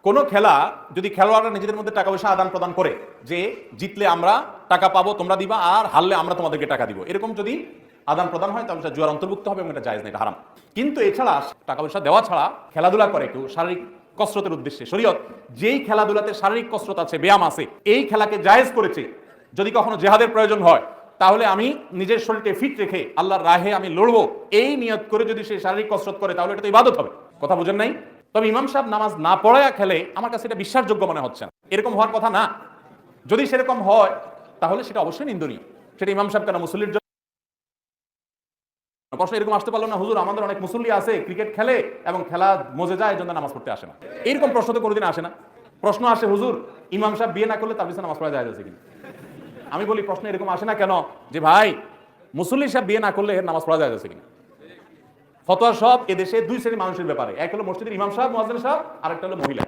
কোনো খেলা যদি খেলোয়াড়রা নিজেদের মধ্যে টাকা পয়সা আদান প্রদান করে যে জিতলে আমরা টাকা পাবো তোমরা দিবা আর হারলে আমরা তোমাদেরকে টাকা দিব, এরকম যদি আদান প্রদান হয় তাহলে সেটা জুয়ার অন্তর্ভুক্ত হবে এবং এটা জায়েজ না, এটা হারাম। কিন্তু এছাড়া টাকা পয়সা দেওয়া ছাড়া খেলাধুলা করে কেউ শারীরিক কসরতের উদ্দেশ্যে, শরীয়ত যেই খেলাধুলাতে শারীরিক কসরত আছে, ব্যায়াম আছে, এই খেলাকে জায়েজ করেছে। যদি কখনো জেহাদের প্রয়োজন হয় তাহলে আমি নিজের শরীরকে ফিট রেখে আল্লাহর রাহে আমি লড়বো, এই নিয়ত করে যদি সে শারীরিক কসরত করে তাহলে এটা তো ইবাদত হবে। কথা বুঝেন নাই? তবে ইমাম সাহেব নামাজ না পড়ায়া খেলে আমার কাছে এটা বিশ্বাসযোগ্য মনে হচ্ছে না, এরকম হওয়ার কথা না। যদি সেরকম হয় তাহলে সেটা অবশ্যই নিন্দনীয়। সেটা ইমাম সাহেব কেন, মুসল্লির জন্য প্রশ্ন এরকম আসতে পারলো না, হুজুর আমাদের অনেক মুসল্লি আছে ক্রিকেট খেলে এবং খেলা মজে যায়, এই জন্য নামাজ পড়তে আসে না। এরকম প্রশ্ন তো কোনোদিন আসে না। প্রশ্ন আসে হুজুর ইমাম সাহেব বিয়ে না করলে তার পিছনে নামাজ পড়া যায় আছে কিনা। আমি বলি প্রশ্ন এরকম আসে না কেন যে ভাই মুসল্লি সাহেব বিয়ে না করলে নামাজ পড়া যায় আছে কিনা। ফতোয়া সব এদেশে দুই শ্রেণীর মানুষের ব্যাপারে, এক হলো মসজিদের ইমাম সাহেব মুয়াজ্জিন সাহেব, আরেকটা হলো মহিলা।